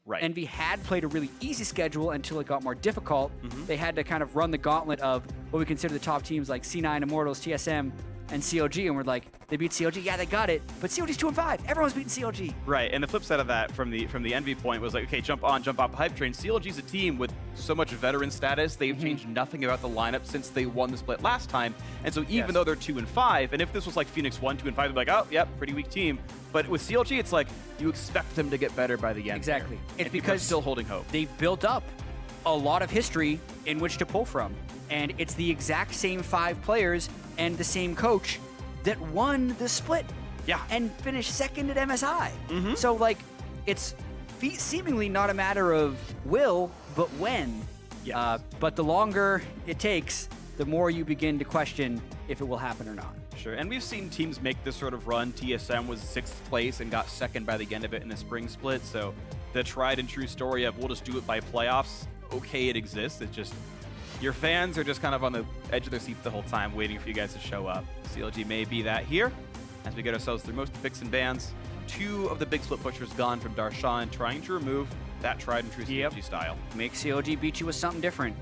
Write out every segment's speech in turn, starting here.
Right. Envy had played a really easy schedule until it got more difficult. They had to kind of run the gauntlet of what we consider the top teams like C9, Immortals, TSM, and CLG, and we're like, they beat CLG, yeah, they got it, but CLG's 2-5. Everyone's beating CLG. Right, and the flip side of that from the Envy point was like, okay, jump on, jump off the hype train. CLG's a team with so much veteran status. They've changed nothing about the lineup since they won the split last time. And so even though they're 2-5, and if this was like Phoenix1, 2-5, they'd be like, oh, yep, pretty weak team. But with CLG, it's like you expect them to get better by the end. Exactly. There. It's because still holding hope. They've built up a lot of history in which to pull from. And it's the exact same 5 players and the same coach that won the split. Yeah. And finished second at MSI. So, like, it's seemingly not a matter of will, but when. Yes. But the longer it takes, the more you begin to question if it will happen or not. Sure, and we've seen teams make this sort of run. TSM was 6th place and got second by the end of it in the spring split. So the tried and true story of we'll just do it by playoffs, okay, it exists. It's just your fans are just kind of on the edge of their seats the whole time waiting for you guys to show up. CLG may be that here as we get ourselves through most of the picks and bans. 2 of the big split pushers gone from Darshan, trying to remove that tried and true CLG style. Make CLG beat you with something different.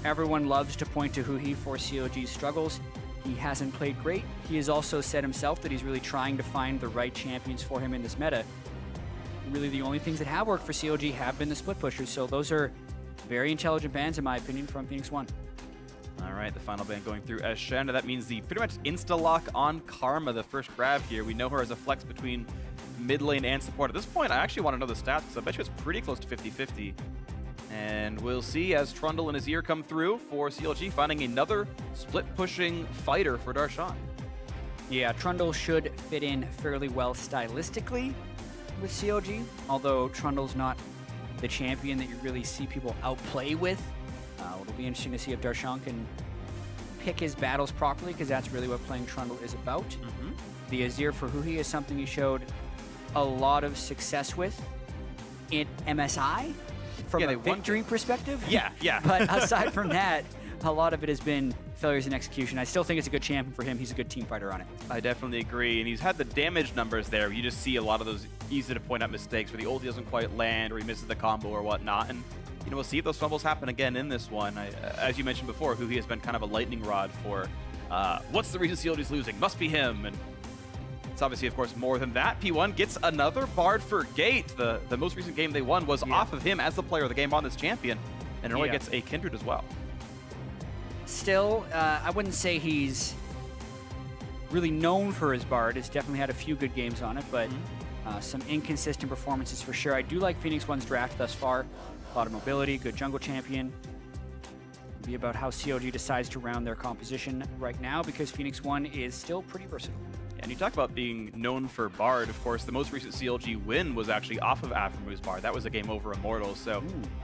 Everyone loves to point to Huhi for CLG's struggles. He hasn't played great. He has also said himself that he's really trying to find the right champions for him in this meta. Really, the only things that have worked for CLG have been the split pushers, so those are very intelligent bans, in my opinion, from Phoenix1. All right, the final ban going through as Shen. That means the pretty much insta-lock on Karma, the first grab here. We know her as a flex between mid lane and support. At this point, I actually want to know the stats, because I bet you it's pretty close to 50-50. And we'll see as Trundle and Azir come through for CLG, finding another split-pushing fighter for Darshan. Yeah, Trundle should fit in fairly well stylistically with CLG, although Trundle's not the champion that you really see people outplay with. It'll be interesting to see if Darshan can pick his battles properly, because that's really what playing Trundle is about. The Azir for Huhi is something he showed a lot of success with in MSI from a victory perspective. Yeah. But aside from that, a lot of it has been failures in execution. I still think it's a good champion for him. He's a good team fighter on it. I definitely agree, and he's had the damage numbers there. You just see a lot of those easy to point out mistakes where the ulti doesn't quite land or he misses the combo or whatnot. And you know, we'll see if those fumbles happen again in this one. As you mentioned before, Huhi has been kind of a lightning rod for what's the reason CLG's losing? Must be him. And it's obviously, of course, more than that. P1 gets another Bard for Gate. The most recent game they won was off of him as the player of the game on this champion, and it only gets a Kindred as well. Still, I wouldn't say he's really known for his Bard. It's definitely had a few good games on it, but some inconsistent performances for sure. I do like Phoenix1's draft thus far. A lot of mobility, good jungle champion. It'll be about how CLG decides to round their composition right now, because Phoenix1 is still pretty versatile. And you talk about being known for Bard, of course, the most recent CLG win was actually off of Aframu's Bard. That was a game over Immortals. So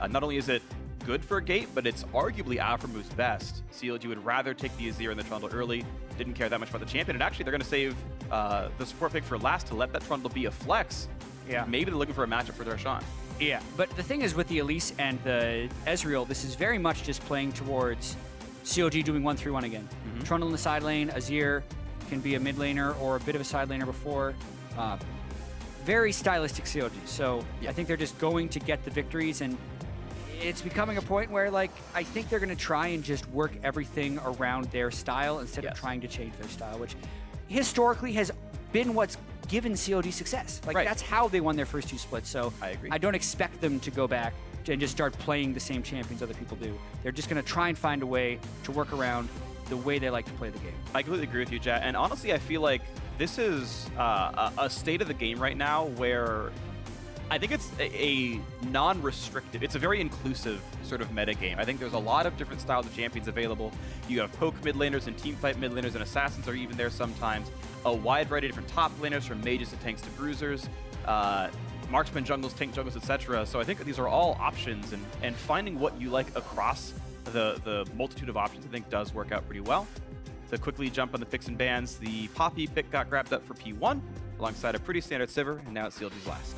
not only is it good for Gate, but it's arguably Aframu's best. CLG would rather take the Azir and the Trundle early, didn't care that much about the champion, and actually they're going to save the support pick for last to let that Trundle be a flex. Yeah. Maybe they're looking for a matchup for Darshan. Yeah, but the thing is with the Elise and the Ezreal, this is very much just playing towards CLG doing 1-3-1 again. Trundle in the side lane, Azir can be a mid laner or a bit of a side laner before. Very stylistic CLG. So I think they're just going to get the victories, and it's becoming a point where, like, I think they're going to try and just work everything around their style instead of trying to change their style, which historically has been what's given CLG success. Like, that's how they won their first 2 splits. So I agree. I don't expect them to go back and just start playing the same champions other people do. They're just going to try and find a way to work around the way they like to play the game. I completely agree with you, Jet. And honestly, I feel like this is a state of the game right now where I think it's a non-restrictive, it's a very inclusive sort of meta game. I think there's a lot of different styles of champions available. You have poke mid laners and teamfight mid laners, and assassins are even there sometimes. A wide variety of different top laners, from mages to tanks to bruisers, marksman jungles, tank jungles, etc. So I think these are all options, and finding what you like across the multitude of options I think does work out pretty well. To quickly jump on the picks and bans, the Poppy pick got grabbed up for P1 alongside a pretty standard Sivir, and now it's CLG's last.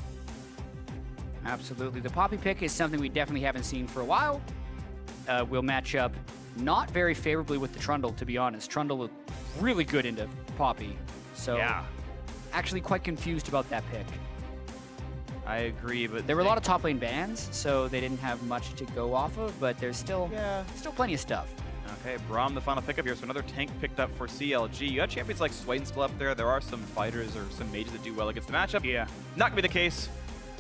Absolutely. The Poppy pick is something we definitely haven't seen for a while. Will match up not very favorably with the Trundle, to be honest. Trundle is really good into Poppy. So actually quite confused about that pick. I agree, but there were a lot of top lane bans, so they didn't have much to go off of, but there's still plenty of stuff. Okay, Braum, the final pickup here, so another tank picked up for CLG. You got champions like Swain still up there. There are some fighters or some mages that do well against the matchup. Yeah. Not gonna be the case.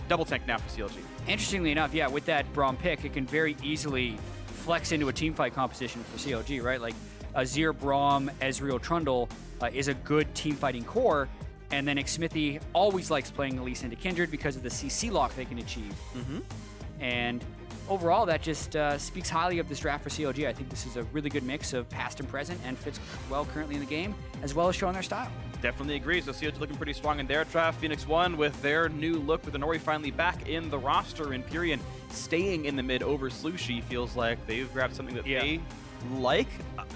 Double tank now for CLG. Interestingly enough, yeah, with that Braum pick, it can very easily flex into a teamfight composition for CLG, right? Like Azir, Braum, Ezreal, Trundle is a good teamfighting core, and then Xmithy always likes playing Elise into Kindred because of the CC lock they can achieve. And overall, that just speaks highly of this draft for CLG. I think this is a really good mix of past and present and fits well currently in the game, as well as showing their style. Definitely agree. So CLG looking pretty strong in their draft. Phoenix1 with their new look with Inori finally back in the roster, and Pyrian staying in the mid over Slushy. Feels like they've grabbed something that they like.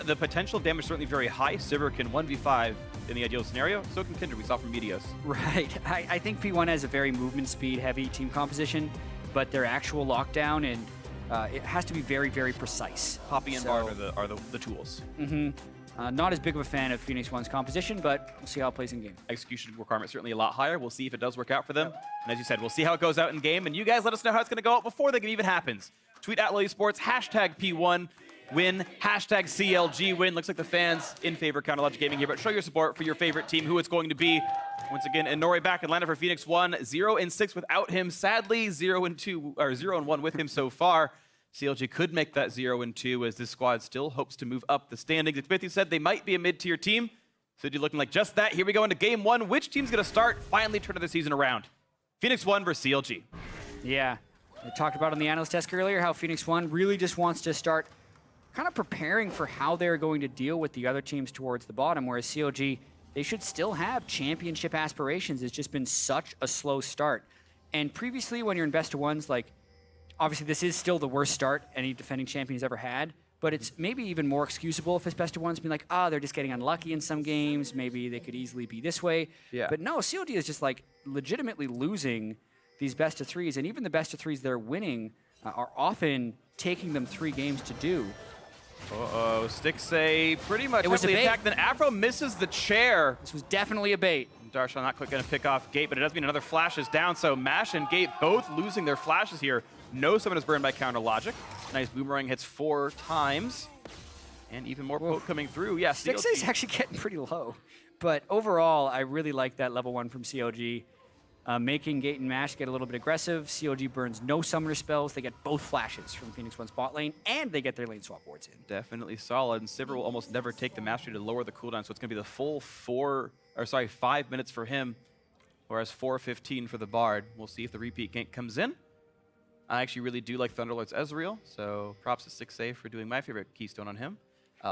The potential damage certainly very high. Sivir can 1v5 in the ideal scenario. So can Kindred, we saw from Meteos. Right. I think P1 has a very movement speed heavy team composition, but their actual lockdown and it has to be very, very precise. Poppy and Bard are the tools. Not as big of a fan of Phoenix1's composition, but we'll see how it plays in game. Execution requirement certainly a lot higher. We'll see if it does work out for them. And as you said, we'll see how it goes out in game. And you guys let us know how it's going to go out before the game even happens. Tweet at LoL eSports, hashtag P1 win, hashtag CLG win. Looks like the fans in favor of Counterlogic Gaming here, but show your support for your favorite team, who it's going to be. Once again, Inori back in lineup for Phoenix1, 0-6 without him. Sadly, 0-2 or 0-1 with him so far. CLG could make that 0-2 as this squad still hopes to move up the standings. Xmithy said they might be a mid-tier team. So you're looking like just that. Here we go into game one. Which team's going to start finally turning the season around? Phoenix1 versus CLG. Yeah. I talked about on the analyst desk earlier how Phoenix1 really just wants to start kind of preparing for how they're going to deal with the other teams towards the bottom, whereas CLG, they should still have championship aspirations. It's just been such a slow start. And previously, when you're in best of ones, like, obviously, this is still the worst start any defending champion has ever had, but it's maybe even more excusable if it's best of ones, being like, they're just getting unlucky in some games. Maybe they could easily be this way. Yeah. But no, CLG is just like legitimately losing these best of threes, and even the best of threes they're winning are often taking them 3 games to do. Uh-oh, Stixxay pretty much It was a bait. attack. Then Afro misses the chair. This was definitely a bait. Darshan not quite going to pick off Gate, but it does mean another flash is down. So Mash and Gate both losing their flashes here. No summon is burned by Counter Logic. Nice boomerang hits 4 times. And even more poke coming through. Yeah, Stixxay's actually getting pretty low. But overall, I really like that level 1 from CLG. Making Gate and Mash get a little bit aggressive. CLG burns no summoner spells. They get both flashes from Phoenix1's bot lane, and they get their lane swap wards in. Definitely solid. And Sivir will almost never take the mastery to lower the cooldown, so it's going to be the full 5 minutes for him, whereas 4:15 for the Bard. We'll see if the repeat gank comes in. I actually really do like Thunderlord's Ezreal, so props to Stixxay for doing my favorite keystone on him.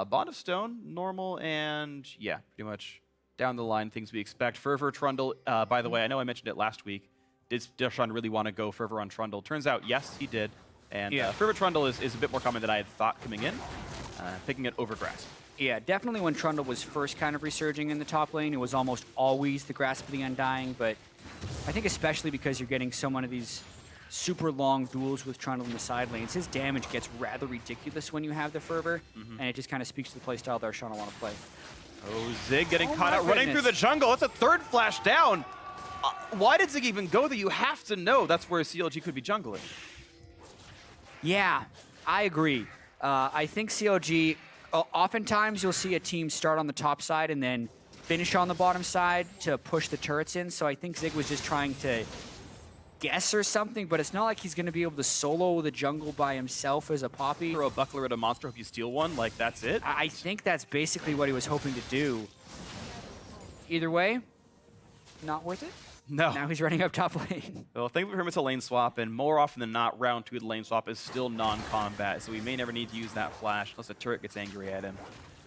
Bond of Stone, normal, and yeah, pretty much down the line things we expect. Fervor, Trundle, by the way, I know I mentioned it last week. Did Darshan really want to go Fervor on Trundle? Turns out, yes, he did. And Fervor Trundle is a bit more common than I had thought coming in, picking it over Grasp. Yeah, definitely when Trundle was first kind of resurging in the top lane, it was almost always the Grasp of the Undying, but I think especially because you're getting so many of these super long duels with Trundle in the side lanes, his damage gets rather ridiculous when you have the Fervor, and it just kind of speaks to the playstyle Darshan want to play. Oh, Zig getting caught out, running through the jungle. That's a 3rd flash down. Why did Zig even go there? You have to know that's where CLG could be jungling. Yeah, I agree. I think CLG, oftentimes you'll see a team start on the top side and then finish on the bottom side to push the turrets in. So I think Zig was just trying to guess or something, but it's not like he's going to be able to solo the jungle by himself as a Poppy. Throw a buckler at a monster, hope you steal one, like that's it? I think that's basically what he was hoping to do. Either way, not worth it. No. Now he's running up top lane. Well, thankfully for him, it's a lane swap, and more often than not, round 2 of the lane swap is still non-combat, so we may never need to use that flash unless a turret gets angry at him.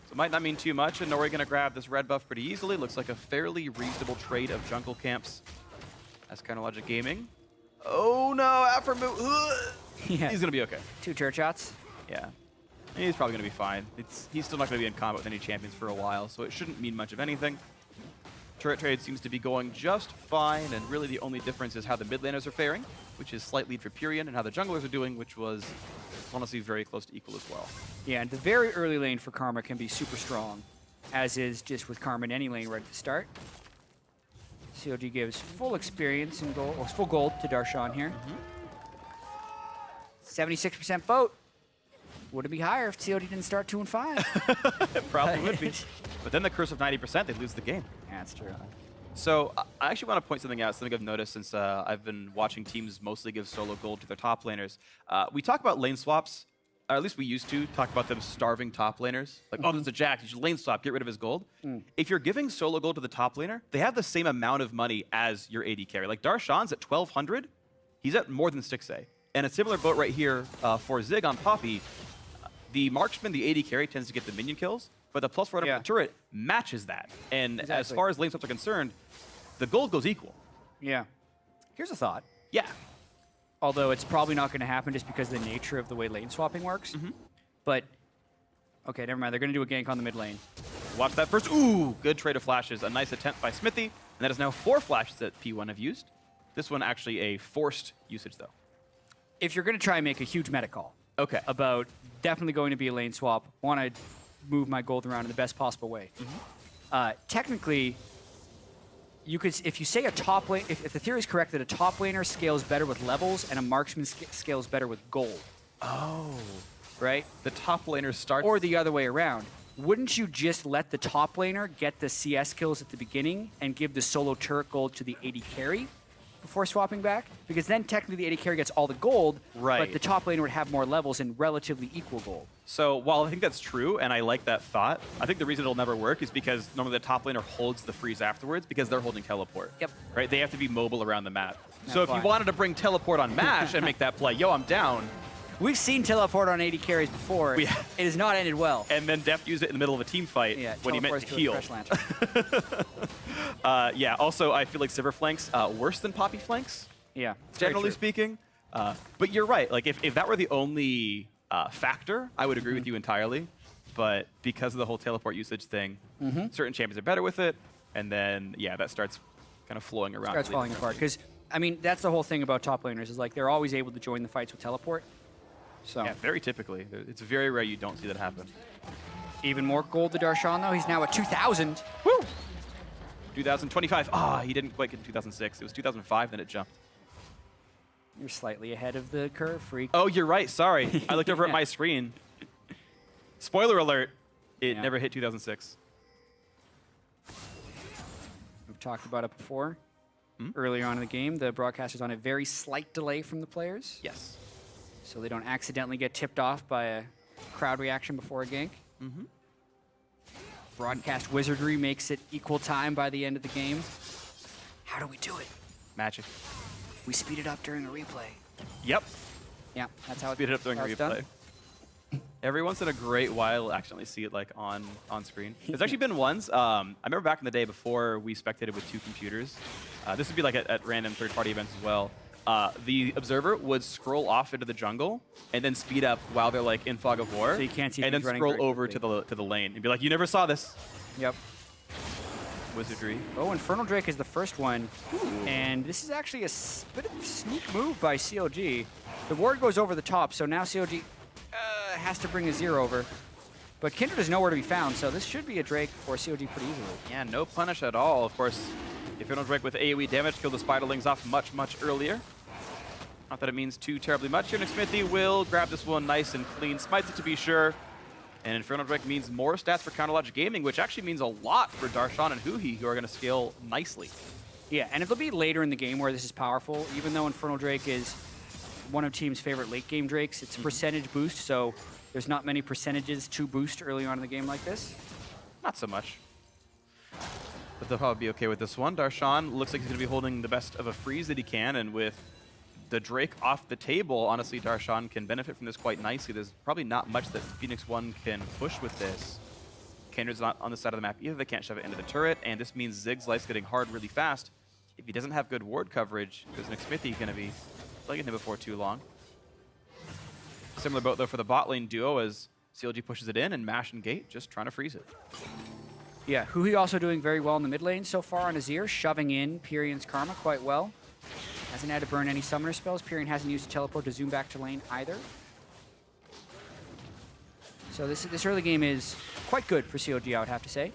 So it might not mean too much, and Nori gonna grab this red buff pretty easily. Looks like a fairly reasonable trade of jungle camps as Counterlogic Gaming. Oh no, Afro move. Yeah. He's gonna be okay. 2 turret shots. Yeah. He's probably gonna be fine. He's still not gonna be in combat with any champions for a while, so it shouldn't mean much of anything. Turret trade seems to be going just fine, and really the only difference is how the mid laners are faring, which is slight lead for Pyrian, and how the junglers are doing, which was honestly very close to equal as well. Yeah, and the very early lane for Karma can be super strong, as is just with Karma in any lane right at the start. CLG gives full experience and gold, well, full gold to Darshan here. 76% vote. Would it be higher if CLG didn't start 2 and 5? It probably would be. But then the curse of 90%, they lose the game. Yeah, that's true. So I actually want to point something out, something I've noticed since I've been watching teams mostly give solo gold to their top laners. We talk about lane swaps, or at least we used to talk about them starving top laners. Like, oh, there's a Jack, you should lane swap, get rid of his gold. If you're giving solo gold to the top laner, they have the same amount of money as your AD carry. Like Darshan's at 1,200, he's at more than 6A. And a similar boat right here for Zig on Poppy. The marksman, the AD carry, tends to get the minion kills, but the +4 from the turret matches that. And as far as lane swaps are concerned, the gold goes equal. Yeah. Here's a thought. Yeah. Although it's probably not going to happen just because of the nature of the way lane swapping works. But, okay, never mind. They're going to do a gank on the mid lane. Watch that first. Ooh, good trade of flashes. A nice attempt by Smithy. And that is now 4 flashes that P1 have used. This one actually a forced usage, though. If you're going to try and make a huge meta call about definitely going to be a lane swap, want to move my gold around in the best possible way, technically, you could, if you say a top lane, if the theory is correct that a top laner scales better with levels and a marksman scales better with gold. Oh. Right? The top laner starts... Or the other way around. Wouldn't you just let the top laner get the CS kills at the beginning and give the solo turret gold to the AD carry before swapping back? Because then technically the AD carry gets all the gold, but the top laner would have more levels and relatively equal gold. So while I think that's true, and I like that thought, I think the reason it'll never work is because normally the top laner holds the freeze afterwards because they're holding teleport. Yep. Right? They have to be mobile around the map. So if you wanted to bring teleport on MASH and make that play, yo, I'm down. We've seen teleport on AD carries before. It has not ended well. And then Deft used it in the middle of a team fight when he meant to heal. Also, I feel like Sivir flanks worse than Poppy flanks. Yeah. Generally speaking. But you're right. Like if that were the only factor, I would agree with you entirely. But because of the whole teleport usage thing, certain champions are better with it. And then, that starts kind of flowing around. Starts falling apart. Because, I mean, that's the whole thing about top laners is like they're always able to join the fights with teleport. So. Yeah, very typically. It's very rare you don't see that happen. Even more gold to Darshan, though. He's now at 2,000. Woo! 2025. He didn't quite get to 2006. It was 2005, then it jumped. You're slightly ahead of the curve, freak. Oh, you're right. Sorry. I looked over at my screen. Spoiler alert. It never hit 2006. We've talked about it before. Earlier on in the game, the broadcaster's on a very slight delay from the players. Yes. So they don't accidentally get tipped off by a crowd reaction before a gank. Broadcast wizardry makes it equal time by the end of the game. How do we do it? Magic. We speed it up during a replay. Yep. Yeah, that's how speed it up during a replay. Done. Every once in a great while, I'll accidentally see it like on screen. There's actually been ones. I remember back in the day before we spectated with 2 computers. This would be like at random third-party events as well. The observer would scroll off into the jungle and then speed up while they're like in fog of war. So you can't see. And then scroll over to the lane and be like, "You never saw this." Yep. Wizardry. Oh, Infernal Drake is the first one, and this is actually a bit of a sneak move by CLG. The ward goes over the top, so now CLG has to bring a 0 over. But Kindred is nowhere to be found, so this should be a Drake for CLG pretty easily. Yeah, no punish at all. Of course, Infernal Drake with AoE damage killed the Spiderlings off much earlier. Not that it means too terribly much here. Smithy will grab this one nice and clean, smites it to be sure. And Infernal Drake means more stats for Counterlogic Gaming, which actually means a lot for Darshan and Huhi, who are going to scale nicely. Yeah, and it'll be later in the game where this is powerful. Even though Infernal Drake is one of team's favorite late game Drakes, it's a percentage boost, so there's not many percentages to boost early on in the game like this. Not so much. But they'll probably be okay with this one. Darshan looks like he's going to be holding the best of a freeze that he can, and with the Drake off the table, honestly, Darshan can benefit from this quite nicely. There's probably not much that Phoenix1 can push with this. Kindred's not on the side of the map either. They can't shove it into the turret, and this means Zig's life's getting hard really fast. If he doesn't have good ward coverage, because Nick Smithy's going to be plugging him before too long. Similar boat, though, for the bot lane duo as CLG pushes it in, and MASH and Gate just trying to freeze it. Yeah, Huhi also doing very well in the mid lane so far on Azir, shoving in Pyrian's Karma quite well. Hasn't had to burn any summoner spells. Pyrian hasn't used a teleport to zoom back to lane either. So this early game is quite good for CLG, I would have to say.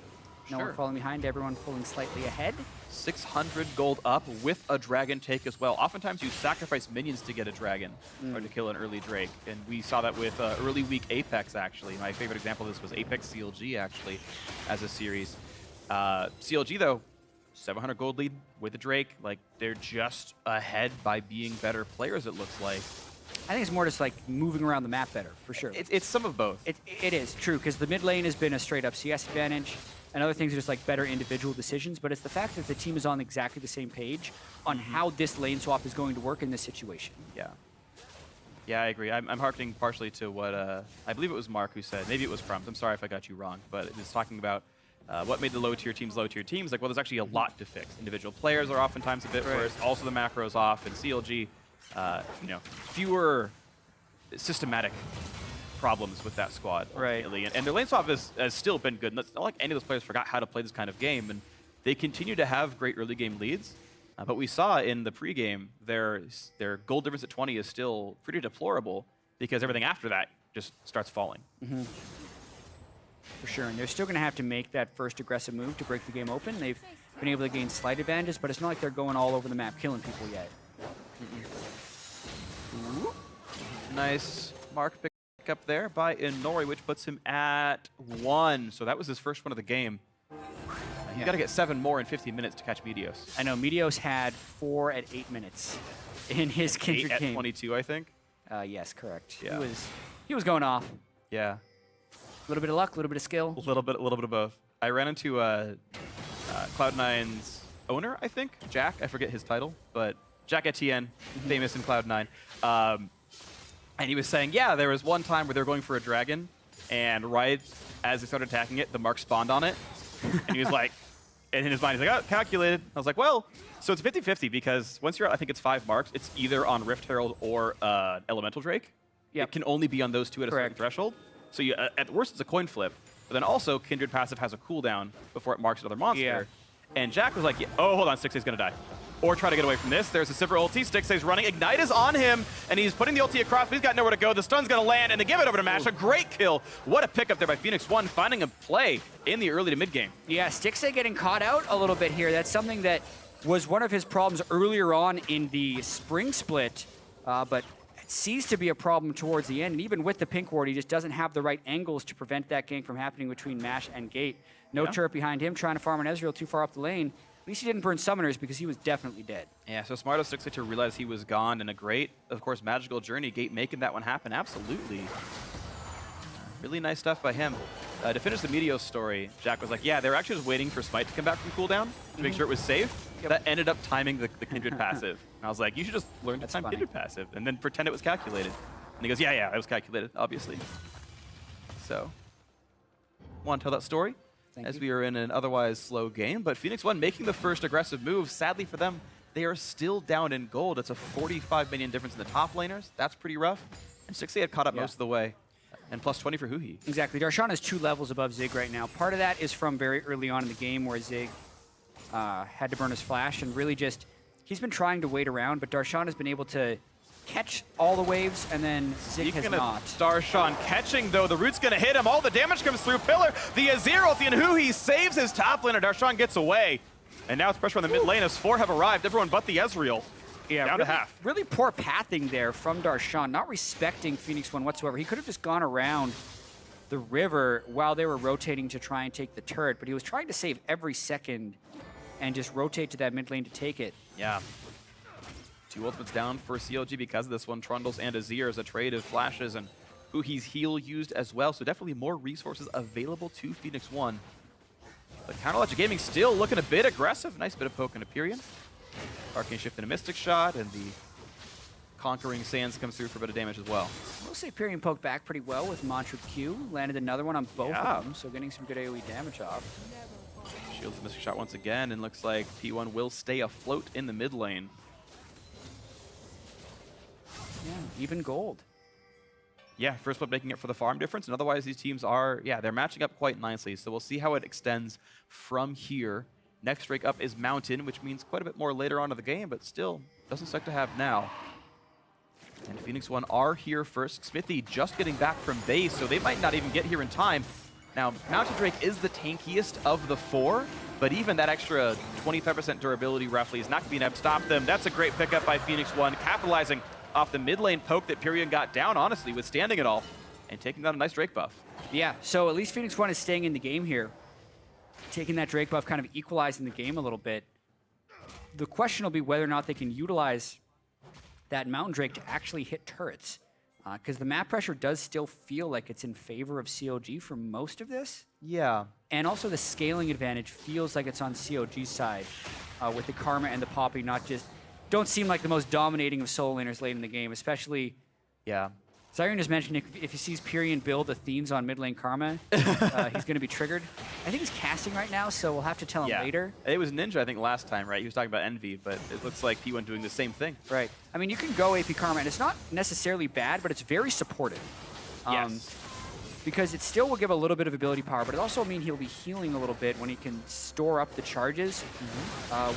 No one falling behind, everyone pulling slightly ahead. 600 gold up with a dragon take as well. Oftentimes you sacrifice minions to get a dragon or to kill an early Drake. And we saw that with early week Apex, actually. My favorite example of this was Apex CLG, actually, as a series. CLG, though, 700 gold lead with a Drake. Like, they're just ahead by being better players, it looks like. I think it's more just like moving around the map better, for sure. It's some of both. It is, true, because the mid lane has been a straight up CS advantage, and other things are just like better individual decisions, but it's the fact that the team is on exactly the same page on how this lane swap is going to work in this situation. Yeah. Yeah, I agree. I'm hearkening partially to what, I believe it was Mark who said, maybe it was Crumbs, I'm sorry if I got you wrong, but it was talking about what made the low-tier teams low-tier teams. Like, well, there's actually a lot to fix. Individual players are oftentimes a bit worse, also the macros off, and CLG, you know, fewer systematic problems with that squad. Ultimately. And their lane swap has still been good. And it's not like any of those players forgot how to play this kind of game, and they continue to have great early game leads. But we saw in the pregame, their gold difference at 20 is still pretty deplorable because everything after that just starts falling. For sure, and they're still going to have to make that first aggressive move to break the game open. They've been able to gain slight advantages, but it's not like they're going all over the map killing people yet. Nice mark pick up there by Inori, which puts him at 1. So that was his first one of the game. You got to get 7 more in 15 minutes to catch Meteos. I know, Meteos had 4 at 8 minutes in his Kindred game. 8 at 22, I think? Yes, correct. Yeah. He was going off. Yeah. A little bit of luck, a little bit of skill. A little bit of both. I ran into Cloud9's owner, I think, Jack. I forget his title, but Jack Etienne, famous in Cloud9. And he was saying, yeah, there was one time where they were going for a dragon, and right as they started attacking it, the mark spawned on it. And he was like, and in his mind, he's like, oh, calculated. I was like, well, so it's 50-50 because once you're at, I think it's 5 marks, it's either on Rift Herald or Elemental Drake. It can only be on those 2 at a certain threshold. So you, at worst, it's a coin flip. But then also, Kindred passive has a cooldown before it marks another monster. And Jack was like, oh, hold on, Stixxay's going to die. Or try to get away from this. There's a Sivir ulti. Stixxay's running. Ignite is on him, and he's putting the ulti across, but he's got nowhere to go. The stun's going to land, and they give it over to Mash. A great kill. What a pickup there by Phoenix1, finding a play in the early to mid game. Yeah, Stixxay getting caught out a little bit here. That's something that was one of his problems earlier on in the spring split, but ceased to be a problem towards the end. And even with the pink ward, he just doesn't have the right angles to prevent that gank from happening between Mash and Gate. No turret behind him, trying to farm an Ezreal too far up the lane. At least he didn't burn summoners because he was definitely dead. Yeah, so smart of Stixxay to realize he was gone, and a great, of course, magical journey. Gate making that one happen, absolutely. Really nice stuff by him. To finish the Meteos story, Jack was like, yeah, they were actually just waiting for Smite to come back from cooldown to make sure it was safe. That ended up timing the Kindred passive. And I was like, you should just learn to time Kindred passive and then pretend it was calculated. And he goes, yeah, it was calculated, obviously. So, want to tell that story? As we are in an otherwise slow game, but Phoenix1 making the first aggressive move. Sadly for them, they are still down in gold. It's a 45 minion difference in the top laners. That's pretty rough. And Stixxay had caught up most of the way. And plus 20 for Huhi. Exactly. Darshan is 2 levels above Zig right now. Part of that is from very early on in the game where Zig had to burn his flash, and really just, he's been trying to wait around, but Darshan has been able to catch all the waves, and then Zig has not. Darshan catching, though. The root's going to hit him. All the damage comes through. Pillar, the Azir ulti, and Huhi saves his top laner. Darshan gets away. And now it's pressure on the mid lane as 4 have arrived. Everyone but the Ezreal. Yeah, down to half. Really poor pathing there from Darshan, not respecting Phoenix1 whatsoever. He could have just gone around the river while they were rotating to try and take the turret, but he was trying to save every second and just rotate to that mid lane to take it. Yeah. 2 ultimates down for CLG because of this one. Trundles and Azir as a trade of flashes, and Huhi's heal used as well, so definitely more resources available to Phoenix1. But Counterlogic Gaming still looking a bit aggressive. Nice bit of poke and Hyperion. Arcane Shift and a Mystic Shot, and the Conquering Sands comes through for a bit of damage as well. We'll say Hyperion poked back pretty well with Mantra Q. Landed another one on both of them, so getting some good AoE damage off. Shields the Mystic Shot once again, and looks like P1 will stay afloat in the mid lane. Yeah, even gold. Yeah, first blood making it for the farm difference, and otherwise these teams are, they're matching up quite nicely, so we'll see how it extends from here. Next break up is Mountain, which means quite a bit more later on in the game, but still doesn't suck to have now. And Phoenix1 are here first. Smithy just getting back from base, so they might not even get here in time. Now, Mountain Drake is the tankiest of the 4, But even that extra 25% durability roughly is not going to be enough to stop them. That's a great pickup by Phoenix1, capitalizing off the mid lane poke that Pyrion got down, honestly, withstanding it all, and taking down a nice Drake buff. Yeah, so at least Phoenix1 is staying in the game here. Taking that Drake buff, kind of equalizing the game a little bit. The question will be whether or not they can utilize that Mountain Drake to actually hit turrets. Because the map pressure does still feel like it's in favor of CLG for most of this. Yeah. And also the scaling advantage feels like it's on CLG's side with the Karma and the Poppy don't seem like the most dominating of solo laners late in the game, especially... Yeah. Zyrian just mentioned if he sees Pyrion build Athene's on mid lane Karma, he's going to be triggered. I think he's casting right now, so we'll have to tell him later. It was Ninja, I think, last time, right? He was talking about Envy, but it looks like P1 doing the same thing. Right. I mean, you can go AP Karma, and it's not necessarily bad, but it's very supportive. Yes. Because it still will give a little bit of ability power, but it also mean he'll be healing a little bit when he can store up the charges.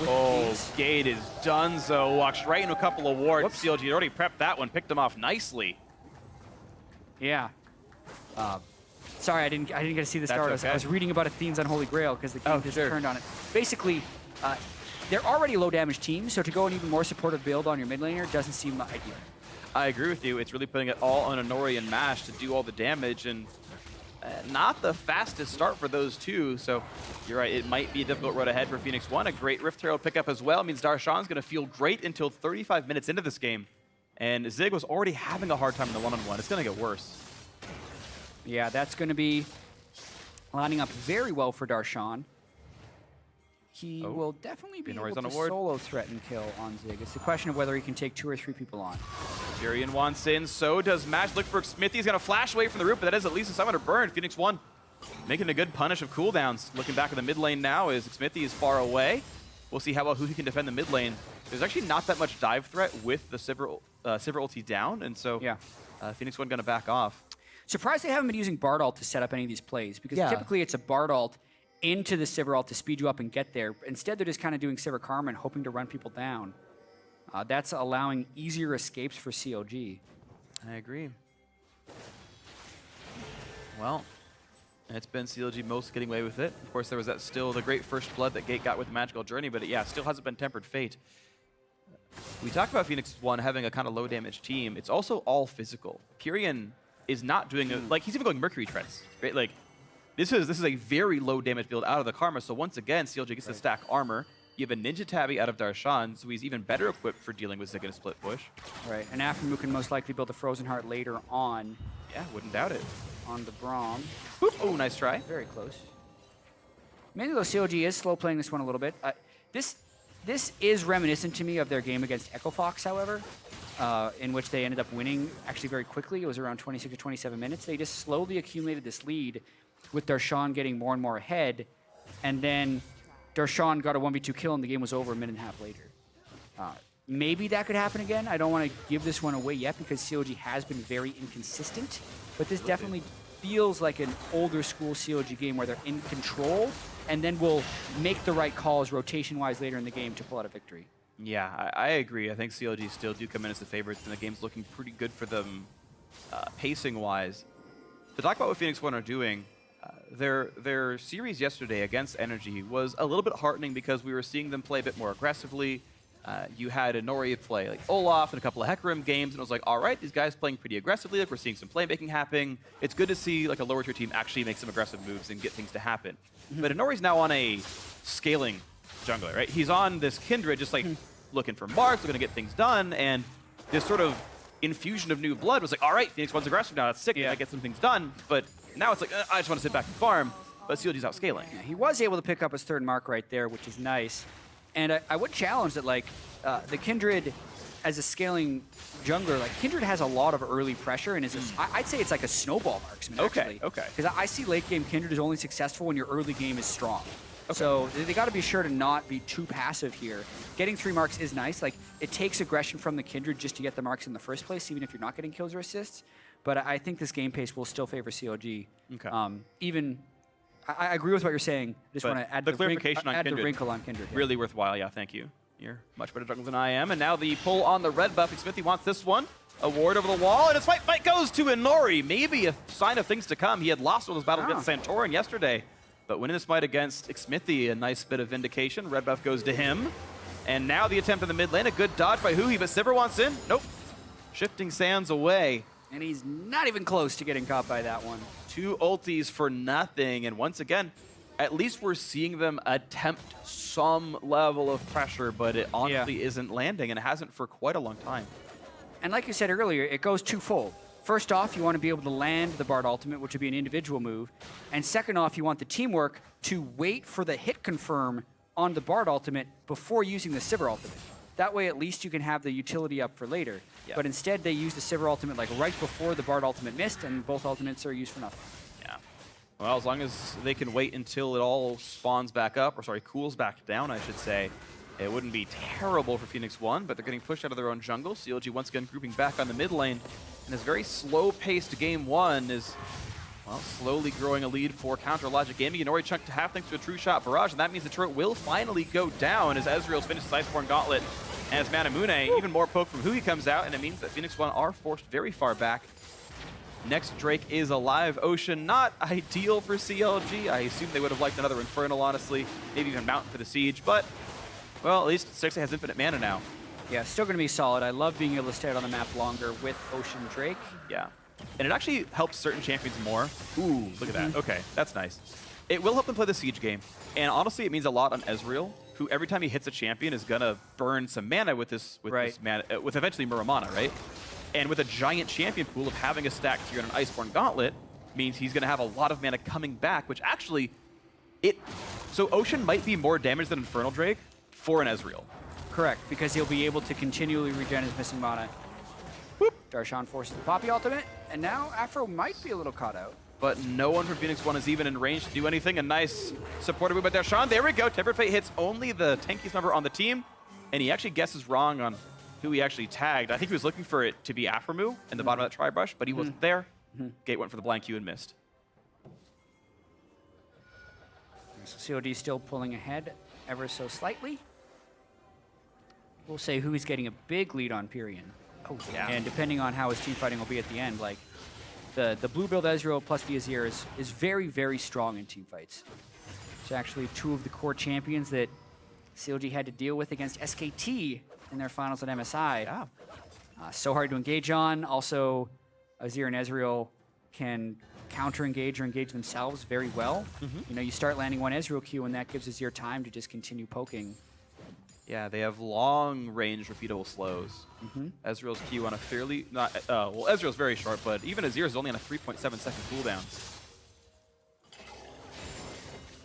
With Gate is done, so walks right into a couple of wards. Whoops. CLG had already prepped that one, picked him off nicely. Yeah. Sorry, I didn't get to see the start. Okay. I was reading about Athene's Unholy Grail because the game just turned on it. Basically, they're already a low damage team, so to go an even more supportive build on your mid laner doesn't seem ideal. I agree with you. It's really putting it all on Inori and Mash to do all the damage, and not the fastest start for those two. So you're right, it might be a difficult road ahead for Phoenix1. A great Rift Herald pickup as well. It means Darshan's going to feel great until 35 minutes into this game. And Zig was already having a hard time in the one-on-one. It's going to get worse. Yeah, that's going to be lining up very well for Darshan. He will definitely be able to solo threaten kill on Zig. It's the question of whether he can take 2 or 3 people on. Pyrion wants in, so does Mash. Look for Smithy. He's going to flash away from the root, but that is at least a summon to burn. Phoenix1 making a good punish of cooldowns. Looking back at the mid lane now is Smithy is far away. We'll see who he can defend the mid lane. There's actually not that much dive threat with the Sivir ulti down, and so Phoenix1 going to back off. Surprised they haven't been using Bard ult to set up any of these plays, because typically it's a Bard ult into the Sivir ult to speed you up and get there. Instead, they're just kind of doing Sivir Karma and hoping to run people down. That's allowing easier escapes for CLG. I agree. Well, it's been CLG most getting away with it. Of course, there was still the great first blood that Gate got with Magical Journey, but it still hasn't been Tempered Fate. We talked about Phoenix1 having a kind of low damage team. It's also all physical. Pyrion is not doing he's even going Mercury Treads, right? Like this is a very low damage build out of the Karma. So once again, CLG gets to stack armor. You have a Ninja Tabby out of Darshan, so he's even better equipped for dealing with Zig in a split push. Right, and Aphromoo can most likely build a Frozen Heart later on. Yeah, wouldn't doubt it. On the Braum. Boop. Oh, nice try. Very close. Mainly though, CLG is slow playing this one a little bit. This is reminiscent to me of their game against Echo Fox, however, in which they ended up winning actually very quickly. It was around 26 or 27 minutes. They just slowly accumulated this lead with Darshan getting more and more ahead, and then Darshan got a 1v2 kill and the game was over a minute and a half later. Maybe that could happen again. I don't want to give this one away yet because CLG has been very inconsistent, but this definitely feels like an older school CLG game where they're in control and then will make the right calls rotation-wise later in the game to pull out a victory. Yeah, I agree. I think CLG still do come in as the favorites, and the game's looking pretty good for them pacing-wise. To talk about what Phoenix1 are doing, their series yesterday against Energy was a little bit heartening because we were seeing them play a bit more aggressively. You had Inori play like Olaf and a couple of Hecarim games, and it was like, all right, these guys playing pretty aggressively. Like we're seeing some playmaking happening. It's good to see like a lower tier team actually make some aggressive moves and get things to happen. But Inori's now on a scaling jungler, right? He's on this Kindred, just like looking for marks, looking to get things done, and this sort of infusion of new blood was like, all right, Phoenix1's aggressive now. That's sick. I get some things done. But now it's like, I just want to sit back and farm. But CLG's out scaling. Yeah, he was able to pick up his 3rd mark right there, which is nice. And I would challenge that, like, the Kindred, as a scaling jungler, like, Kindred has a lot of early pressure, and I'd say it's like a snowball marksman, actually. Okay. Because I see late game Kindred is only successful when your early game is strong. Okay. So they got to be sure to not be too passive here. Getting 3 marks is nice. Like, it takes aggression from the Kindred just to get the marks in the first place, even if you're not getting kills or assists. But I think this game pace will still favor CLG. Okay. I agree with what you're saying. Just want to add the clarification on Kindred. The wrinkle on Kindred. Yeah. Really worthwhile. Yeah, thank you. You're much better jungler than I am. And now the pull on the red buff. Smithy wants this one. A ward over the wall, and his fight goes to Inori. Maybe a sign of things to come. He had lost all his battle against Santorin yesterday, But winning this fight against Xmithy, a nice bit of vindication. Red buff goes to him. And now the attempt in the mid lane, a good dodge by Huhi, but Sivir wants in. Nope. Shifting sands away. And he's not even close to getting caught by that one. 2 ultis for nothing. And once again, at least we're seeing them attempt some level of pressure, but it honestly isn't landing, and it hasn't for quite a long time. And like you said earlier, it goes twofold. First off, you want to be able to land the Bard ultimate, which would be an individual move. And second off, you want the teamwork to wait for the hit confirm on the Bard ultimate before using the Sivir ultimate. That way, at least you can have the utility up for later. Yep. But instead, they use the Sivir ultimate like right before the Bard ultimate missed, and both ultimates are used for nothing. Yeah. Well, as long as they can wait until it all spawns back up, or sorry, cools back down, I should say, it wouldn't be terrible for Phoenix1, but they're getting pushed out of their own jungle. CLG once again grouping back on the mid lane. And this very slow-paced game one is, well, slowly growing a lead for Counter Logic Gaming. Inori chunked to half thanks to a true shot barrage, and that means the turret will finally go down as Ezreal's finished his Iceborne Gauntlet. And as Manamune, even more poke from Huhi comes out, and it means that Phoenix1 are forced very far back. Next Drake is alive. Ocean, not ideal for CLG. I assume they would have liked another Infernal, honestly. Maybe even Mountain for the Siege, but, well, at least Stixxay has infinite mana now. Yeah, still going to be solid. I love being able to stay out on the map longer with Ocean Drake. Yeah. And it actually helps certain champions more. Ooh, look at that. Okay, that's nice. It will help them play the Siege game. And honestly, it means a lot on Ezreal, who every time he hits a champion is going to burn some mana with this mana, with eventually Muramana, right? And with a giant champion pool of having a stack tier and an Iceborne Gauntlet means he's going to have a lot of mana coming back, which actually, so Ocean might be more damage than Infernal Drake for an Ezreal. Correct, because he'll be able to continually regen his missing mana. Whoop. Darshan forces the Poppy ultimate, and now Afro might be a little caught out. But no one from Phoenix1 is even in range to do anything. A nice supportive move by Darshan. There we go. Tempered Fate hits only the tankiest member on the team, and he actually guesses wrong on who he actually tagged. I think he was looking for it to be Aphromoo in the bottom of that tri-brush, but he wasn't there. Gate went for the blind Q and missed. So COD still pulling ahead ever so slightly. We'll say who is getting a big lead on Pyrian. Oh, yeah. And depending on how his team fighting will be at the end, like the blue build Ezreal plus the Azir is very, very strong in team fights. It's actually 2 of the core champions that CLG had to deal with against SKT in their finals at MSI. Yeah. So hard to engage on. Also, Azir and Ezreal can counter-engage or engage themselves very well. You know, you start landing one Ezreal Q, and that gives Azir time to just continue poking. Yeah, they have long-range repeatable slows. Ezreal's Q on a fairly, well, Ezreal's very short, but even Azir's only on a 3.7-second cooldown.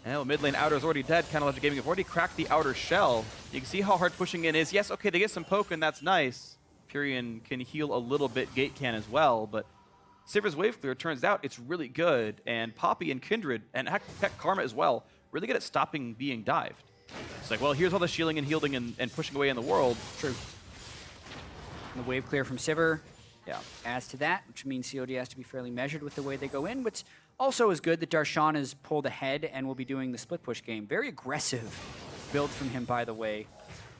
And mid lane outer is already dead. Counter Logic Gaming have already cracked the outer shell. You can see how hard pushing in is. Yes, okay, they get some poke, and that's nice. Pyrian can heal a little bit, Gate can as well, but Sivir's wave clear, turns out it's really good, and Poppy and Kindred, and heck, Karma as well, really good at stopping being dived. It's like, well, here's all the shielding and healing and pushing away in the world. True. And the wave clear from Sivir adds to that, which means COD has to be fairly measured with the way they go in, which also is good that Darshan is pulled ahead and will be doing the split push game. Very aggressive build from him, by the way,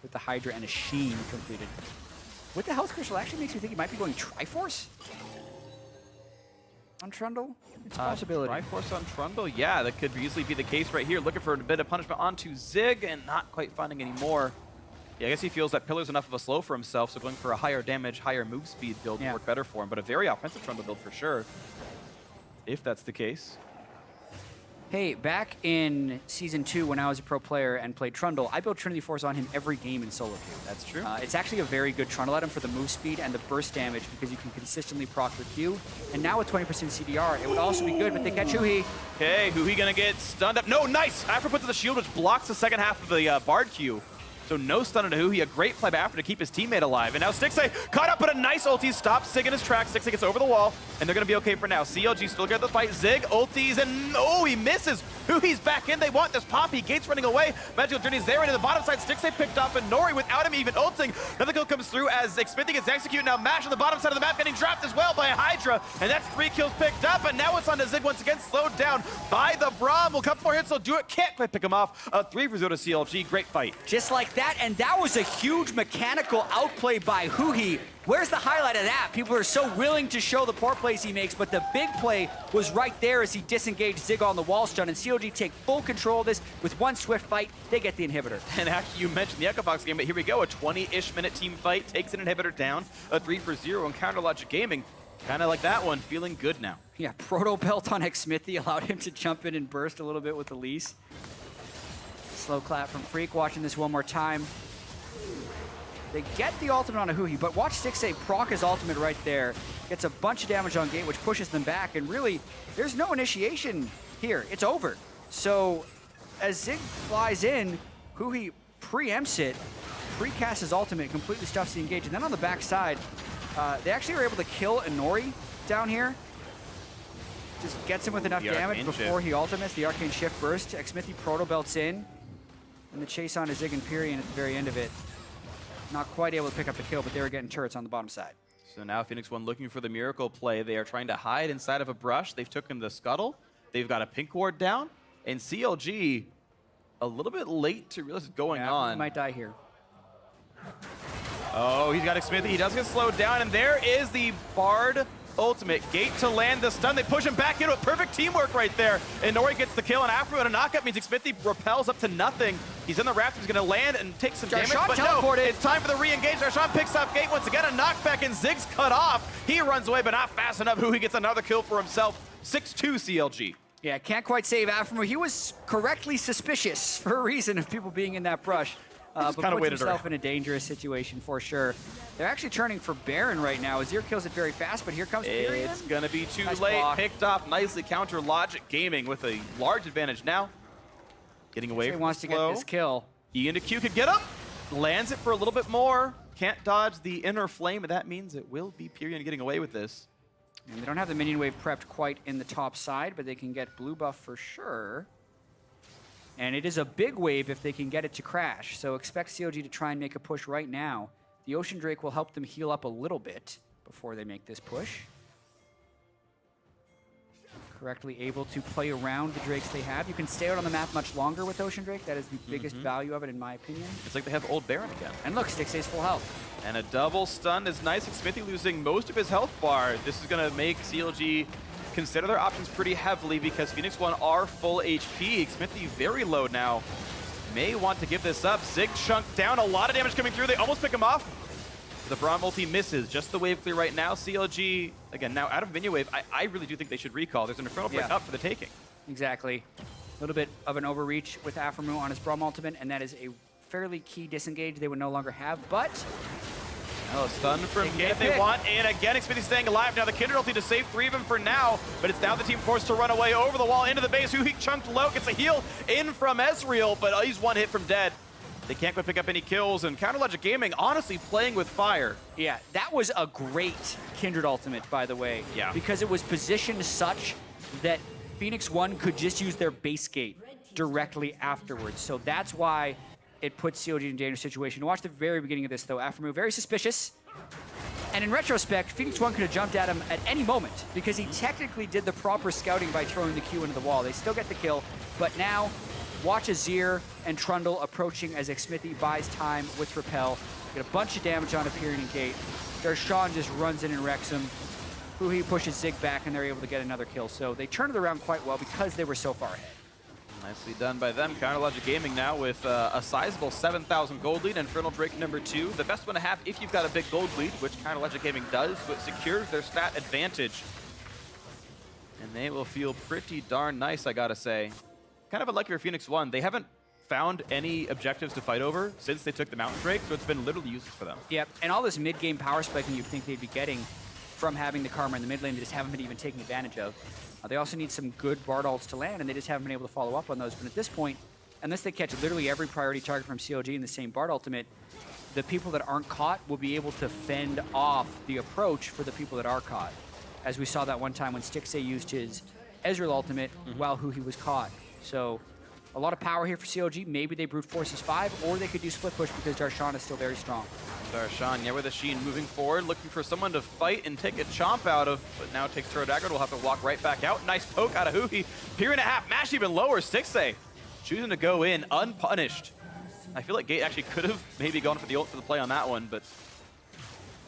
with the Hydra and a Sheen completed. With the health crystal, actually makes me think he might be going Triforce on Trundle. It's a possibility. Triforce on Trundle? Yeah, that could easily be the case right here. Looking for a bit of punishment onto Zig and not quite finding any more. Yeah, I guess he feels that Pillar's enough of a slow for himself, so going for a higher damage, higher move speed build would work better for him. But a very offensive Trundle build for sure, if that's the case. Hey, back in Season 2 when I was a pro player and played Trundle, I built Trinity Force on him every game in solo queue. That's true. It's actually a very good Trundle item for the move speed and the burst damage because you can consistently proc your Q. And now with 20% CDR, it would also be good, but they catch Huhi. Okay, Huhi gonna get stunned up. No, nice! Afro puts the shield, which blocks the second half of the Bard Q. So no stun into Huhi, a great play by Afro to keep his teammate alive. And now Stixxay caught up, but a nice ulti stops Sig in his tracks. Stixxay gets over the wall, and they're gonna be okay for now. CLG still got the fight. Zig ultis, and oh, he misses. Huhi's back in. They want this Poppy. Gates running away. Magical Journey's there into the bottom side. Stixxay picked off, and Nori without him even ulting. Another kill comes through as Xmithy gets executed. Now Mash on the bottom side of the map getting dropped as well by a Hydra, and that's 3 kills picked up. And now it's on to Zig once again, slowed down by the Braum. Will come for hits, he'll do it. Can't quite pick him off. A 3 for 0 to CLG. Great fight. Just like that, and that was a huge mechanical outplay by Huhi. Where's the highlight of that? People are so willing to show the poor plays he makes, but the big play was right there as he disengaged Zig on the wall stun, and CLG take full control of this with one swift fight. They get the inhibitor. And actually, you mentioned the Echo Box game, but here we go. A 20-ish minute team fight takes an inhibitor down, a 3-for-0 on Counter Logic Gaming. Kind of like that one, feeling good now. Yeah, Proto Belt on xMithy allowed him to jump in and burst a little bit with Elise. Slow clap from Freak, watching this one more time. They get the ultimate on Ahuhi, but watch Stixxay proc his ultimate right there. Gets a bunch of damage on gate, which pushes them back, and really, there's no initiation here. It's over. So, as Zig flies in, Ahuhi preempts it, pre-casts his ultimate, completely stuffs the engage, and then on the backside, they actually were able to kill Inori down here. Just gets him with enough damage before he ultimates. The Arcane Shift burst. xMithy Proto Belts in. And the chase on to Zig and Pyrian at the very end of it. Not quite able to pick up the kill, but they were getting turrets on the bottom side. So now Phoenix1 looking for the miracle play. They are trying to hide inside of a brush. They've taken the scuttle. They've got a pink ward down. And CLG, a little bit late to realize what's going on. He might die here. Oh, he's got xMithy. He does get slowed down, and there is the Bard ultimate. Gate to land the stun. They push him back into it. Perfect teamwork right there. And Nori gets the kill, and after a knockup means xMithy repels up to nothing. He's in the raft. He's going to land and take some damage, but no, it's time for the re-engage. Darshan picks up Gate once again. A knockback, and Zig's cut off. He runs away, but not fast enough. He gets another kill for himself. 6-2 CLG. Yeah, can't quite save Aphromoo. He was correctly suspicious for a reason of people being in that brush. But puts himself in a dangerous situation for sure. They're actually turning for Baron right now. Azir kills it very fast, but here comes Pyrian. It's going to be too late. Block. Picked off nicely. Counter Logic Gaming with a large advantage now. Getting away from wants to get this kill. E into Q could get up. Lands it for a little bit more. Can't dodge the inner flame, and that means it will be Pyrian getting away with this. And they don't have the minion wave prepped quite in the top side, but they can get blue buff for sure. And it is a big wave if they can get it to crash. So expect CLG to try and make a push right now. The Ocean Drake will help them heal up a little bit before they make this push. Correctly able to play around the Drakes they have. You can stay out on the map much longer with Ocean Drake. That is the biggest value of it, in my opinion. It's like they have old Baron again. And look, Stixxay's full health. And a double stun is nice. xMithy losing most of his health bar. This is going to make CLG consider their options pretty heavily because Phoenix1 are full HP. xMithy very low now. May want to give this up. Zig chunked down. A lot of damage coming through. They almost pick him off. The Braum ulti misses. Just the wave clear right now. CLG, again, now out of minion wave. I really do think they should recall. There's an Infernal Blade up for the taking. Exactly. A little bit of an overreach with Aphromoo on his Braum ultimate, and that is a fairly key disengage they would no longer have, but oh, stun from Gate they want, and again, xMithy staying alive. Now the Kindred ulti to save 3 of them for now, but it's now the team forced to run away over the wall into the base. Ahuhi chunked low, gets a heal in from Ezreal, but he's one hit from dead. They can't quite pick up any kills, and Counter Logic Gaming honestly playing with fire. Yeah, that was a great Kindred ultimate, by the way. Yeah. Because it was positioned such that Phoenix1 could just use their base gate directly afterwards. So that's why it puts CLG in a dangerous situation. Watch the very beginning of this, though. Aphromoo, very suspicious. And in retrospect, Phoenix1 could have jumped at him at any moment because he technically did the proper scouting by throwing the Q into the wall. They still get the kill, but now watch Azir and Trundle approaching as xMithy buys time with Repel. Get a bunch of damage on Pyrian and Gate. Darshan just runs in and wrecks him. Ahuhi pushes Zig back, and they're able to get another kill. So they turned it around quite well because they were so far ahead. Nicely done by them. Counter Logic Gaming now with a sizable 7,000 gold lead. Infernal Drake #2. The best one to have if you've got a big gold lead, which Counter Logic Gaming does, so it secures their stat advantage. And they will feel pretty darn nice, I gotta say. Kind of unlucky for Phoenix1. They haven't found any objectives to fight over since they took the Mountain Drake, so it's been literally useless for them. Yep, and all this mid-game power spiking you'd think they'd be getting from having the Karma in the mid lane, they just haven't been even taking advantage of. They also need some good Bard ults to land, and they just haven't been able to follow up on those. But at this point, unless they catch literally every priority target from CLG in the same Bard ultimate, the people that aren't caught will be able to fend off the approach for the people that are caught. As we saw that one time when Stixxay used his Ezreal ultimate while Ahuhi was caught. So a lot of power here for CLG. Maybe they brute force his 5, or they could do split push because Darshan is still very strong. Darshan, yeah, with a Sheen moving forward, looking for someone to fight and take a chomp out of, but now takes Turret Dagger. Will have to walk right back out. Nice poke out of Ahuhi. Pyrian #, mash even lower. Stixxay choosing to go in unpunished. I feel like Gate actually could have maybe gone for the ult for the play on that one, but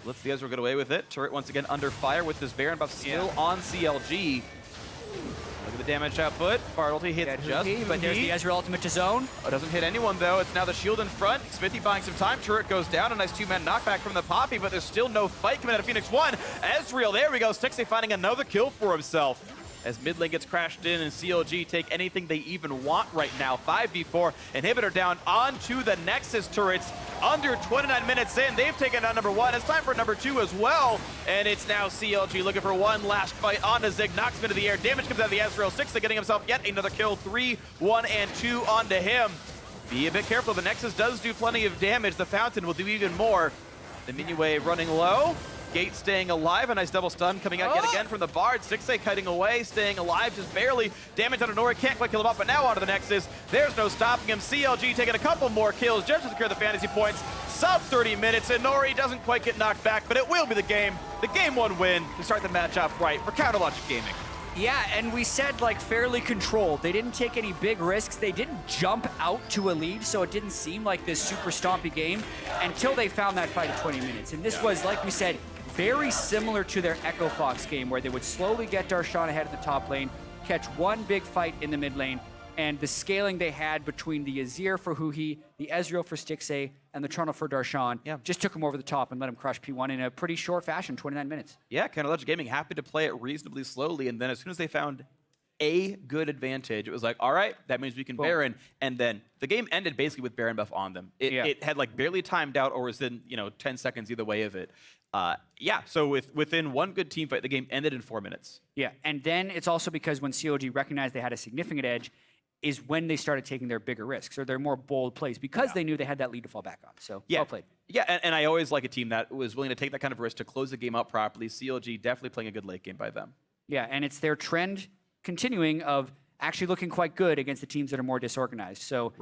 Lets the Ezreal get away with it. Turret once again under fire with this Baron buff still on CLG. Look at the damage output. Bard ulti hits just but there's the Ezreal ultimate to zone. Oh, doesn't hit anyone though. It's now the shield in front. Smithy buying some time. Turret goes down. A nice two-man knockback from the Poppy, but there's still no fight coming out of Phoenix1. Ezreal, there we go. Stixxay finding another kill for himself. As mid lane gets crashed in and CLG take anything they even want right now. 5v4, inhibitor down onto the Nexus turrets. Under 29 minutes in, they've taken out number 1. It's time for number 2 as well. And it's now CLG looking for one last fight onto Zig. Knocks him into the air. Damage comes out of the Ezreal. Stixxay getting himself yet another kill. 3, 1, and 2 onto him. Be a bit careful. The Nexus does do plenty of damage. The Fountain will do even more. The Minuet running low. Gate staying alive. A nice double stun coming out yet again from the Bard. Stixxay cutting away, staying alive, just barely. Damage on Nori, can't quite kill him up, but now onto the Nexus. There's no stopping him. CLG taking a couple more kills just to secure the fantasy points. Sub 30 minutes, and Nori doesn't quite get knocked back, but it will be the game. The game 1 win to start the match off right for Counterlogic Gaming. Yeah, and we said like fairly controlled. They didn't take any big risks. They didn't jump out to a lead, so it didn't seem like this super stompy game until they found that fight at 20 minutes. And this was, like we said, very similar to their Echo Fox game, where they would slowly get Darshan ahead of the top lane, catch one big fight in the mid lane, and the scaling they had between the Azir for Huhi, the Ezreal for Stixxay, and the Trundle for Darshan just took him over the top and let him crush P1 in a pretty short fashion, 29 minutes. Yeah, Counterlogic Gaming happy to play it reasonably slowly, and then as soon as they found a good advantage, it was like, all right, that means we can Baron, and then the game ended basically with Baron buff on them. It had like barely timed out or was in 10 seconds either way of it. So within one good team fight, the game ended in 4 minutes. Yeah, and then it's also because when COG recognized they had a significant edge is when they started taking their bigger risks or their more bold plays because they knew they had that lead to fall back on. So well played. Yeah, and I always like a team that was willing to take that kind of risk to close the game up properly. CLG definitely playing a good late game by them. Yeah, and it's their trend continuing of actually looking quite good against the teams that are more disorganized. So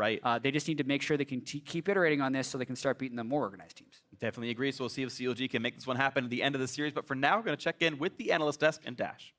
they just need to make sure they can keep iterating on this so they can start beating the more organized teams. Definitely agree. So we'll see if CLG can make this one happen at the end of the series. But for now, we're going to check in with the analyst desk and Dash.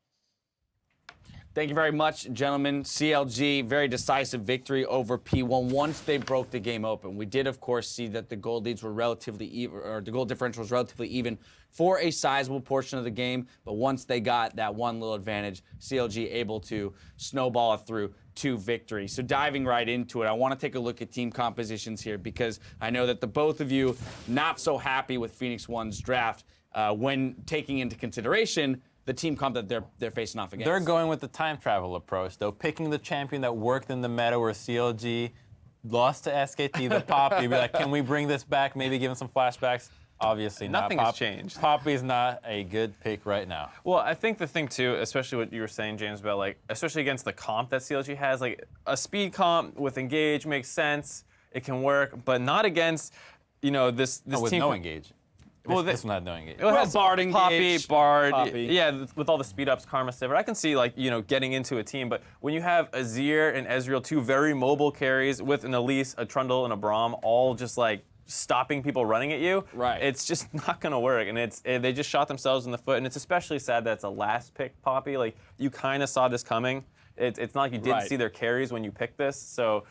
Thank you very much, gentlemen. CLG, very decisive victory over P1 once they broke the game open. We did, of course, see that the gold leads were relatively even, or the gold differential was relatively even for a sizable portion of the game. But once they got that one little advantage, CLG able to snowball it through to victory. So diving right into it, I want to take a look at team compositions here because I know that the both of you not so happy with Phoenix1's draft when taking into consideration the team comp that they're facing off against. They're going with the time travel approach, though, picking the champion that worked in the meta where CLG lost to SKT, the Poppy. Be like, can we bring this back? Maybe give him some flashbacks. Obviously not. Nothing has changed. Poppy's not a good pick right now. Well, I think the thing, too, especially what you were saying, James, about, like, especially against the comp that CLG has, like, a speed comp with Engage makes sense. It can work, but not against, this with team. No Engage. Well, this one had no Engage. It has Bard engage, Bard, Poppy. yeah, with all the speed ups, Karma Sivir. I can see, like, getting into a team, but when you have Azir and Ezreal, two very mobile carries with an Elise, a Trundle, and a Braum, all just, like, stopping people running at you, it's just not going to work. And they just shot themselves in the foot, and it's especially sad that it's a last pick Poppy. Like, you kind of saw this coming. It's not like you didn't see their carries when you picked this, so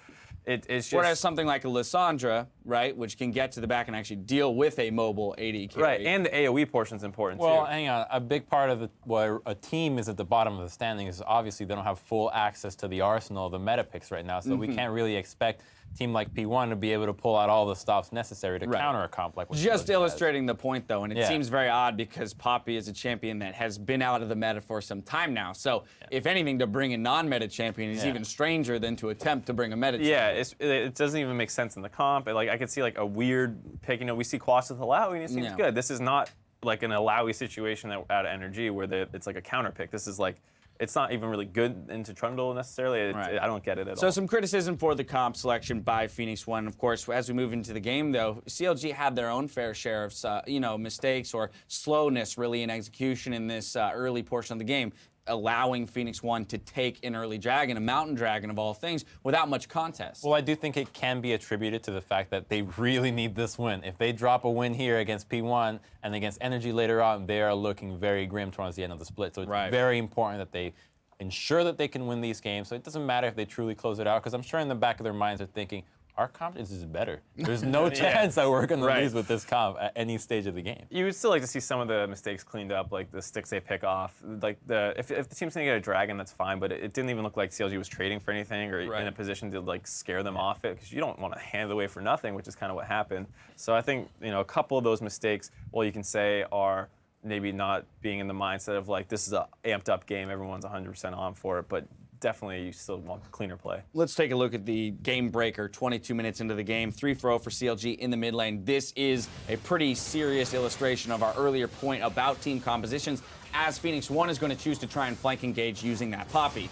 it's just... Whereas something like a Lissandra, right, which can get to the back and actually deal with a mobile AD carry. Right, and the AoE portion's important, well, too. hang on. A big part of where a team is at the bottom of the standing is obviously they don't have full access to the arsenal of the meta picks right now, so we can't really expect a team like P1 to be able to pull out all the stops necessary to counter a comp like what Just illustrating the point, though, and it Yeah. seems very odd because Poppy is a champion that has been out of the meta for some time now. So, if anything, to bring a non-meta champion is even stranger than to attempt to bring a meta champion. Yeah, it doesn't even make sense in the comp. Like, I could see like a weird pick. We see Quas with Alawi, and it seems good. This is not like an Alawi situation out of NRG where it's like a counter pick. This is like, it's not even really good into Trundle necessarily. I don't get it at all. So some criticism for the comp selection by Phoenix1. Of course, as we move into the game, though, CLG had their own fair share of mistakes or slowness really in execution in this early portion of the game, allowing Phoenix1 to take an early dragon, a mountain dragon of all things, without much contest. Well, I do think it can be attributed to the fact that they really need this win. If they drop a win here against P1 and against Energy later on, they are looking very grim towards the end of the split. So it's very important that they ensure that they can win these games. So it doesn't matter if they truly close it out, because I'm sure in the back of their minds they're thinking, our comp is just better. There's no chance that we're going to lose with this comp at any stage of the game. You would still like to see some of the mistakes cleaned up, like the sticks they pick off. Like if the team's going to get a dragon, that's fine, but it didn't even look like CLG was trading for anything or in a position to like scare them off it, because you don't want to hand it away for nothing, which is kind of what happened. So I think, you know, a couple of those mistakes, well, you can say are maybe not being in the mindset of like, this is a amped up game, everyone's 100% on for it, but definitely you still want cleaner play. Let's take a look at the game breaker. 22 minutes into the game, 3-0 for CLG in the mid lane. This is a pretty serious illustration of our earlier point about team compositions, as Phoenix1 is going to choose to try and flank engage using that Poppy.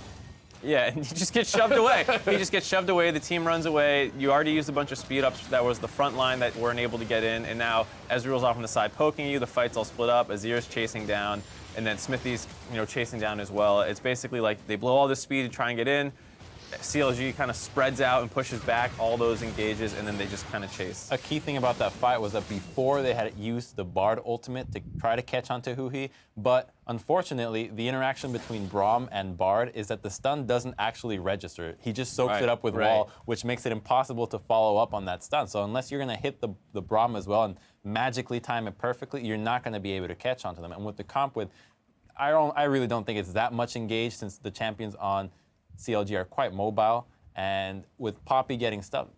Yeah, and you just get shoved away. You just get shoved away, the team runs away. You already used a bunch of speed ups. That was the front line that weren't able to get in, and now Ezreal's off on the side poking you, the fight's all split up, Azir's chasing down, and then Smithy's, you know, chasing down as well. It's basically like they blow all this speed to try and get in. CLG kind of spreads out and pushes back all those engages, and then they just kind of chase. A key thing about that fight was that before they had used the Bard ultimate to try to catch onto Huhi, but unfortunately, the interaction between Braum and Bard is that the stun doesn't actually register. He just soaks it up with wall, which makes it impossible to follow up on that stun. So unless you're going to hit the Braum as well and magically time it perfectly, you're not going to be able to catch onto them. And with the comp with, I really don't think it's that much engaged, since the champions on CLG are quite mobile, and with Poppy getting stuck,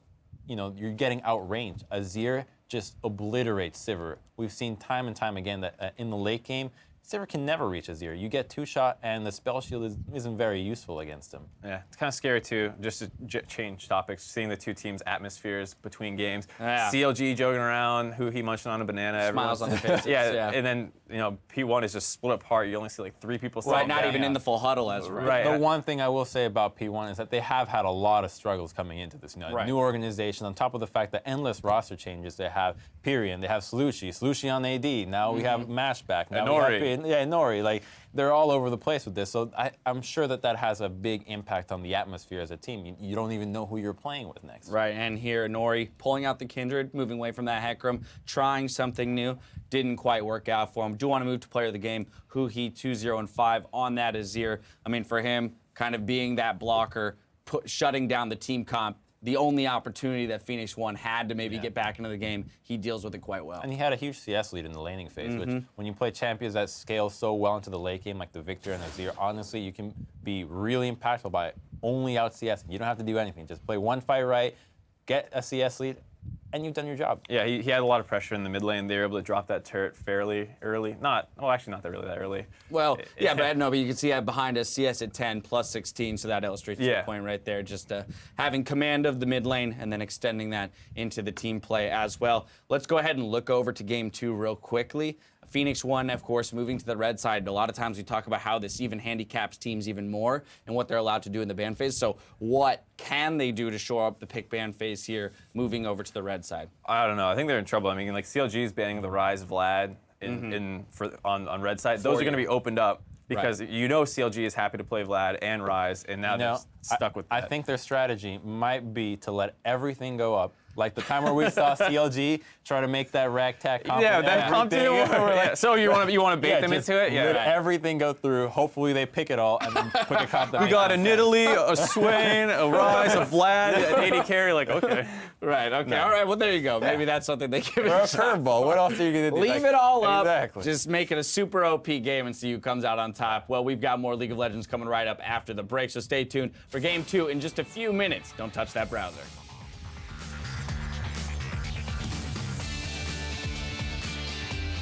you know, you're getting outranged. Azir just obliterates Sivir. We've seen time and time again that in the late game, Sivir can never reach Azir. You get 2-shot, and the spell shield isn't very useful against him. Yeah, it's kind of scary too, just to change topics, seeing the two teams' atmospheres between games. Yeah. CLG joking around, Huhi munching on a banana. Smiles on their faces. Yeah, and then, you know, P1 is just split apart. You only see like 3 people Right, not even in the full huddle as The one thing I will say about P1 is that they have had a lot of struggles coming into this. You know, new organization, on top of the fact that endless roster changes. They have Pyrian, they have Slushi on AD. Now we have Mashback. Now Nori. Nori. Like, they're all over the place with this. So I'm sure that has a big impact on the atmosphere as a team. You don't even know who you're playing with next. Right, and here Nori pulling out the Kindred, moving away from that Hecarim, trying something new. Didn't quite work out for him. Do want to move to player of the game. Huhi 2-0-5 on that Azir. I mean, for him, kind of being that blocker, shutting down the team comp, the only opportunity that Phoenix1 had to maybe get back into the game, he deals with it quite well. And he had a huge CS lead in the laning phase, which when you play champions that scale so well into the late game, like the Victor and Azir, honestly, you can be really impactful by only out CS. You don't have to do anything. Just play one fight right, get a CS lead, and you've done your job. Yeah, he had a lot of pressure in the mid lane. They were able to drop that turret fairly early. Actually not really that early. Well, yeah, but you can see behind us, CS at 10, plus 16, so that illustrates the point right there. Just having command of the mid lane and then extending that into the team play as well. Let's go ahead and look over to game 2 real quickly. Phoenix1, of course, moving to the red side. A lot of times we talk about how this even handicaps teams even more and what they're allowed to do in the ban phase. So what can they do to shore up the pick ban phase here, moving over to the red side? I don't know. I think they're in trouble. I mean, like CLG is banning the Rise Vlad on red side. Those are going to be opened up because you know CLG is happy to play Vlad and Rise, and now they're stuck with that. I think their strategy might be to let everything go up. Like the time where we saw CLG try to make that ragtag comp. Yeah, that comp too. So you want to bait them into it? Let everything go through. Hopefully they pick it all and then put the comp. We got a Nidalee, a Swain, a Rise, a Vlad, an AD carry. Like, okay. Right, okay. All right, well, there you go. Maybe that's something they give it a curveball. What else are you going to do? Leave it all up. Just make it a super OP game and see who comes out on top. Well, we've got more League of Legends coming right up after the break, so stay tuned for game 2 in just a few minutes. Don't touch that browser.